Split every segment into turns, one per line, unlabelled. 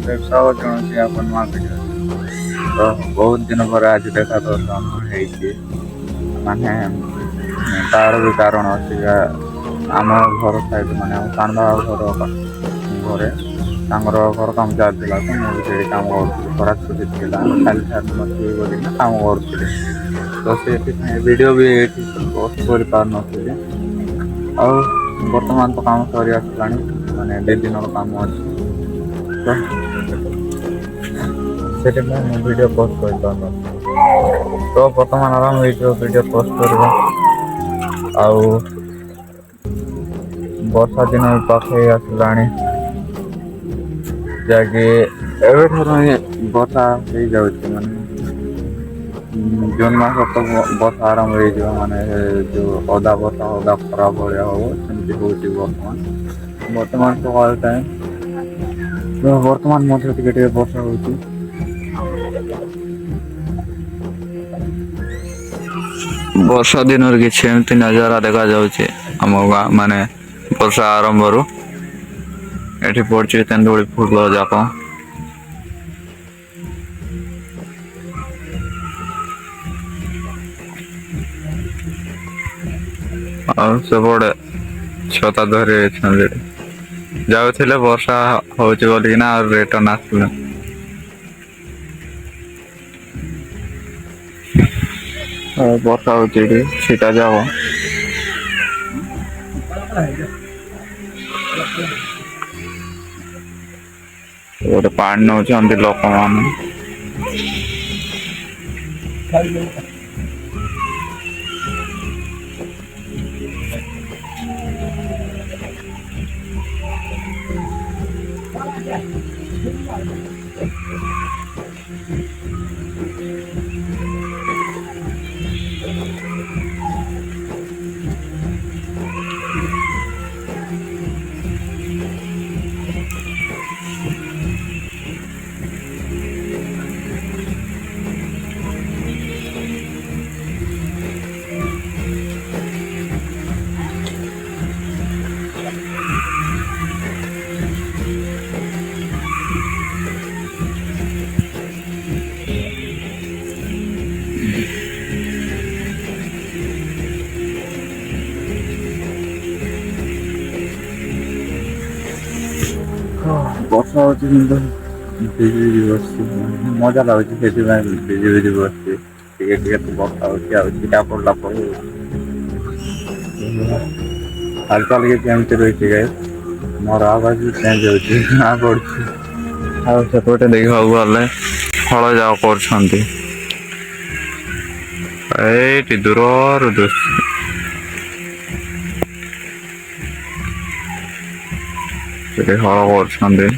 ସ୍ୱାଗତ ଜଣାଉଛି ଆପଣ ନୂଆ ଭିଡିଓ। ତ ବହୁତ ଦିନ ପରେ ଆଜି ଦେଖା ଦର୍ଶନ ହେଇଛି। ମାନେ ତାର ବି କାରଣ ଅଛି ଯା ଆମ ଘର ସାଇଡ ମାନେ ଆମ ସାନ ଘର ଘରେ ତାଙ୍କର ଘର କାମ ଚାଲିଥିଲା ତ ମୁଁ ବି ସେଇଠି କାମ କରୁଥିଲି ଖରା ଛୁଟି ଥିଲା ଖାଲି ନଥିବି ବୋଲିକିନା କାମ କରୁଥିଲି। ତ ସେଥିପାଇଁ ଭିଡିଓ ବି ଏଠି ପୋଷ୍ଟ କରିପାରୁନଥିଲି। ଆଉ ବର୍ତ୍ତମାନ ତ କାମ ସରି ଆସିଲାଣି ମାନେ 2 ଦିନର କାମ ଅଛି। ତ ସେଥିପାଇଁ ମୁଁ ଭିଡିଓ ପୋଷ୍ଟ କରିପାରୁନଥିଲି। ତ ବର୍ତ୍ତମାନ ଆରାମ ହେଇଯିବ ଭିଡିଓ ପୋଷ୍ଟ କରିବା। ଆଉ ବର୍ଷା ଦିନ ବି ପାଖେଇ ଆସିଲାଣି। ଯାହାକି ଏବେଠାରୁ ହିଁ ବର୍ଷା ହେଇଯାଉଛି ମାନେ ଜୁନ ମାସ ତ ବର୍ଷା ଆରମ୍ଭ ହେଇଯିବ ମାନେ ଯୋଉ ଅଧା ବର୍ଷା ଅଧା ଖରା ଭଳିଆ ହବ ସେମିତି ହଉଛି ବର୍ତ୍ତମାନ ସକାଳ ଟାଇମ୍। ବର୍ତ୍ତମାନ ମଧ୍ୟ ଟିକେ ଟିକେ ବର୍ଷା ହଉଛି। ବର୍ଷା ଦିନରେ କିଛି ଏମିତି ନଜାରା ଦେଖାଯାଉଛି ଆମ ଗାଁ ମାନେ ବର୍ଷା ଆରମ୍ଭରୁ ଏଠି ପଡୁଛି ତେନ୍ଦୁଳି ଫୁଲ ଯାକ। ଆଉ ସେପଟେ ଛତା ଧରି ଅଛନ୍ତି। ଯାଉଥିଲେ ବର୍ଷା ହଉଛି ବୋଲିକିନା ଆଉ ରିଟର୍ନ ଆସିଥିଲେ। ବର୍ଷା ହଉଛି ଏଠି ଛିଟା ଯାକ। ଗୋଟେ ପାଣି ନଉଛନ୍ତି ଲୋକମାନେ। ବର୍ଷା ହଉଛି କିନ୍ତୁ ଭିଜି ଭିଜି ବସିଛି ମଜା ଲାଗୁଛି ସେଥିପାଇଁ ଭିଜି ଭିଜି ବସିଛି। ଟିକେ ଟିକେ ତ ବର୍ଷା ହଉଛି ଆଉ ଛିଟା ପଡିଲା ପରେ ହାଲ୍ ଚାଲ୍ କିଛି ଏମିତି ରହିଛି ଗାଈ ମୋର ଆବାଜ ବି ଚେଞ୍ଜ ହଉଛି ଜଣା ପଡୁଛି। ଆଉ ସେପଟେ ଦେଖିବାକୁ ଗଲେ ହଳ ଯାକ କରୁଛନ୍ତି। ଏଇଠି ଦୂରରୁ ସେଠି ହଳ କରୁଛନ୍ତି।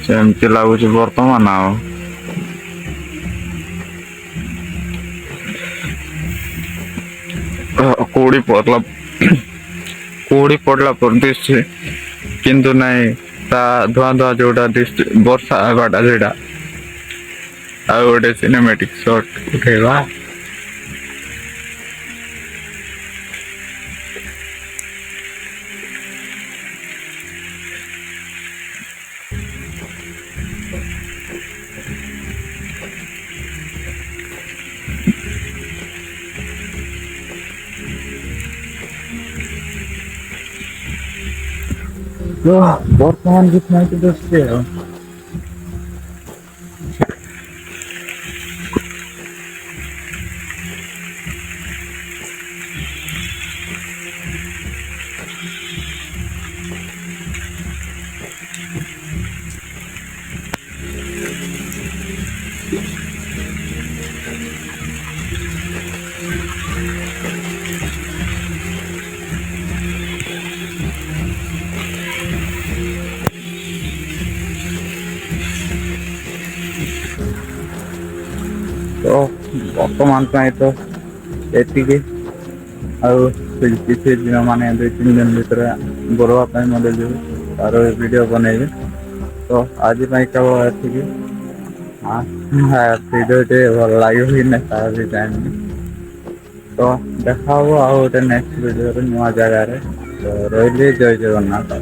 ସେମିତି ଲାଗୁଛି ବର୍ତ୍ତମାନ ଆଉ। କୁହୁଡି ପଡିଲା ପରି ଦିଶୁଛି। କିନ୍ତୁ ନାଇଁ ତା ଧୂଆଁ ଧୂଆଁ ଯୋଉଟା ଦିଶୁଛି ବର୍ଷା ହେବାଟା ସେଇଟା। ଆଉ ଗୋଟେ ସିନେମେଟିକ ସଟ୍ ଉଠେଇବା। ବର୍ତ୍ତମାନ କିଛି ନାହିଁ ତ ଦିଶୁଛି ଆଉ। ତ ବର୍ତ୍ତମାନ ପାଇଁ ତ ଏତିକି। ଆଉ କିଛି ଦିନ ମାନେ 2-3 ଦିନ ଭିତରେ ବରଫ ପାଇଁ ମଧ୍ୟ ଯିବୁ ତାର ଭିଡ଼ିଓ ବନେଇବି। ତ ଆଜି ପାଇଁ କେବଳ ଏତିକି। ଭିଡ଼ିଓଟି ଭଲ ଲାଗିବ କି ନାହିଁ ତାହା ବି ଜାଣିନି। ତ ଦେଖା ହବ ଆଉ ଗୋଟେ ନେକ୍ସଟ ଭିଡ଼ିଓରେ ନୂଆ ଜାଗାରେ। ତ ରହିଲି ଜୟ ଜଗନ୍ନାଥ।